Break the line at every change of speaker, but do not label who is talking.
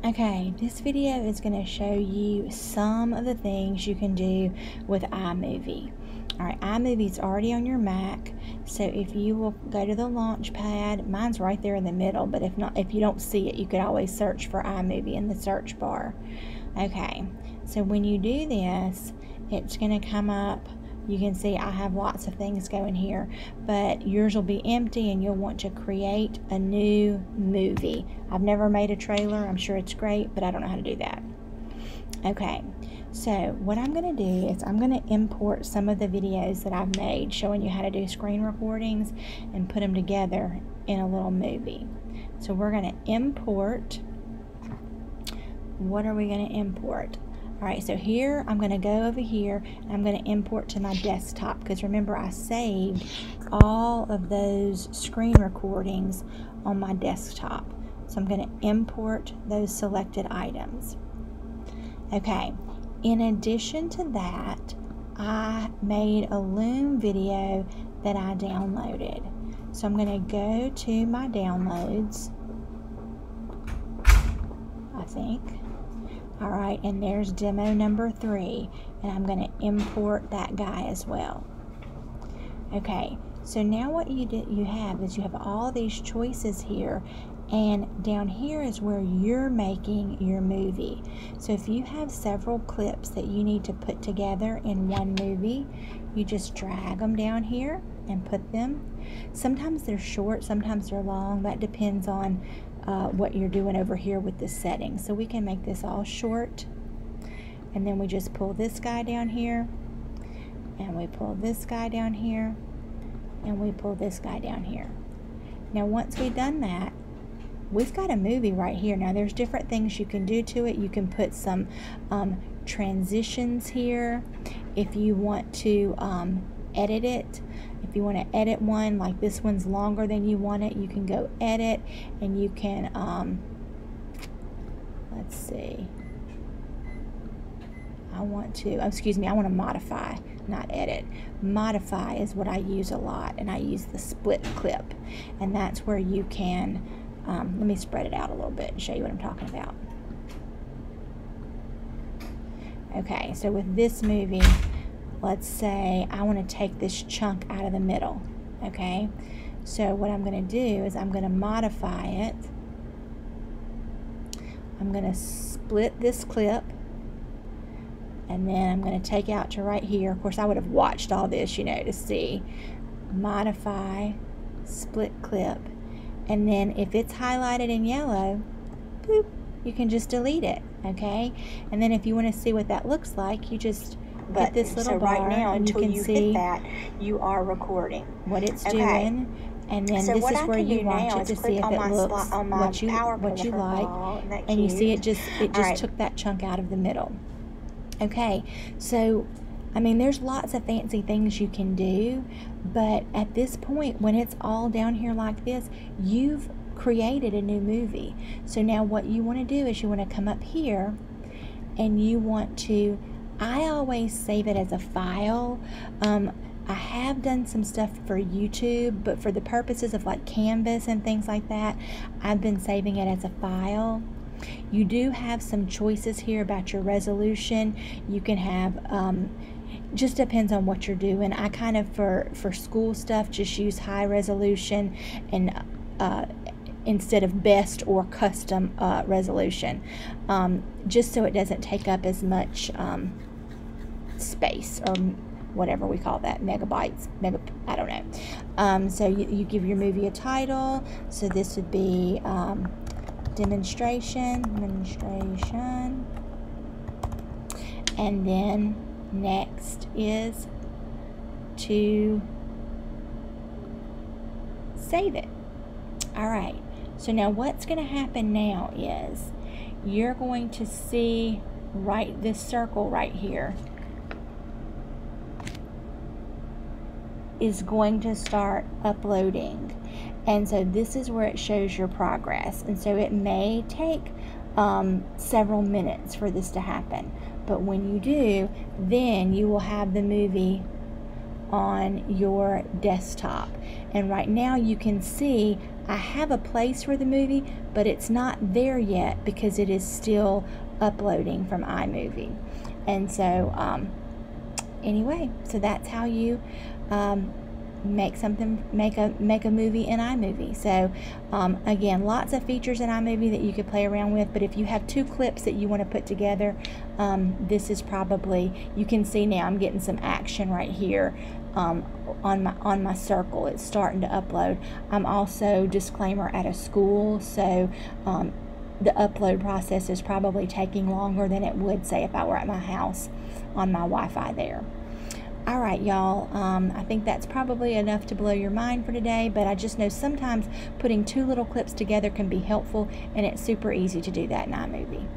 Okay, this video is going to show you some of the things you can do with iMovie. Alright, iMovie's already on your Mac, so if you will go to the launch pad, mine's right there in the middle, but if not, if you don't see it, you could always search for iMovie in the search bar. Okay, so when you do this, it's going to come up. You can see I have lots of things going here, but yours will be empty and you'll want to create a new movie. I've never made a trailer. I'm sure it's great, but I don't know how to do that. Okay, so what I'm going to do is I'm going to import some of the videos that I've made showing you how to do screen recordings and put them together in a little movie. So we're going to import. What are we going to import? Alright, so here I'm going to go over here and I'm going to import to my desktop, because remember I saved all of those screen recordings on my desktop. So I'm going to import those selected items. Okay, in addition to that, I made a Loom video that I downloaded. So I'm going to go to my downloads, I think. Alright, and there's demo number 3, and I'm going to import that guy as well. Okay, so now what you have all these choices here, and down here is where you're making your movie. So if you have several clips that you need to put together in one movie, you just drag them down here and put them. Sometimes they're short, sometimes they're long. That depends on what you're doing over here with the settings. So we can make this all short, and then we just pull this guy down here, and we pull this guy down here, and we pull this guy down here. Now once we've done that, we've got a movie right here. Now there's different things you can do to it. You can put some transitions here if you want to edit it. If you want to edit one, like this one's longer than you want it, you can go edit, and you can, let's see, I want to modify, not edit. Modify is what I use a lot, and I use the split clip, and that's where you can, let me spread it out a little bit and show you what I'm talking about. Okay, so with this movie, let's say I want to take this chunk out of the middle. Okay, so what I'm going to do is I'm going to modify it. I'm going to split this clip, and then I'm going to take out to right here. Of course, I would have watched all this, you know, to see. Modify, split clip, and then if it's highlighted in yellow, boop, you can just delete it. Okay, and then if you want to see what that looks like, you just hit this little bar,
right now,
and you can see
hit that, you are recording
what it's doing, and then this is where you watch it to see if it looks what you like, and you see it just took that chunk out of the middle. Okay, so I mean, there's lots of fancy things you can do, but at this point, when it's all down here like this, you've created a new movie. So now what you want to do is you want to come up here, and you want to, I always save it as a file. I have done some stuff for YouTube, but for the purposes of like Canvas and things like that, I've been saving it as a file. You do have some choices here about your resolution. You can have, just depends on what you're doing. I kind of, for school stuff, just use high resolution and instead of best or custom resolution, just so it doesn't take up as much space, or whatever we call that, megabytes, I don't know. So you give your movie a title. So this would be demonstration, and then next is to save it. Alright, so now what's going to happen now is you're going to see this circle right here is going to start uploading, and so this is where it shows your progress, and so it may take several minutes for this to happen, but when you do, then you will have the movie on your desktop. And right now you can see I have a place for the movie, but it's not there yet because it is still uploading from iMovie. And so anyway, so that's how you make a movie in iMovie. So again, lots of features in iMovie that you could play around with, but if you have 2 clips that you want to put together, this is probably, you can see now I'm getting some action right here on my circle. It's starting to upload. I'm also, disclaimer, at a school, so the upload process is probably taking longer than it would, say, if I were at my house on my Wi-Fi there. All right, y'all, I think that's probably enough to blow your mind for today, but I just know sometimes putting 2 little clips together can be helpful, and it's super easy to do that in iMovie.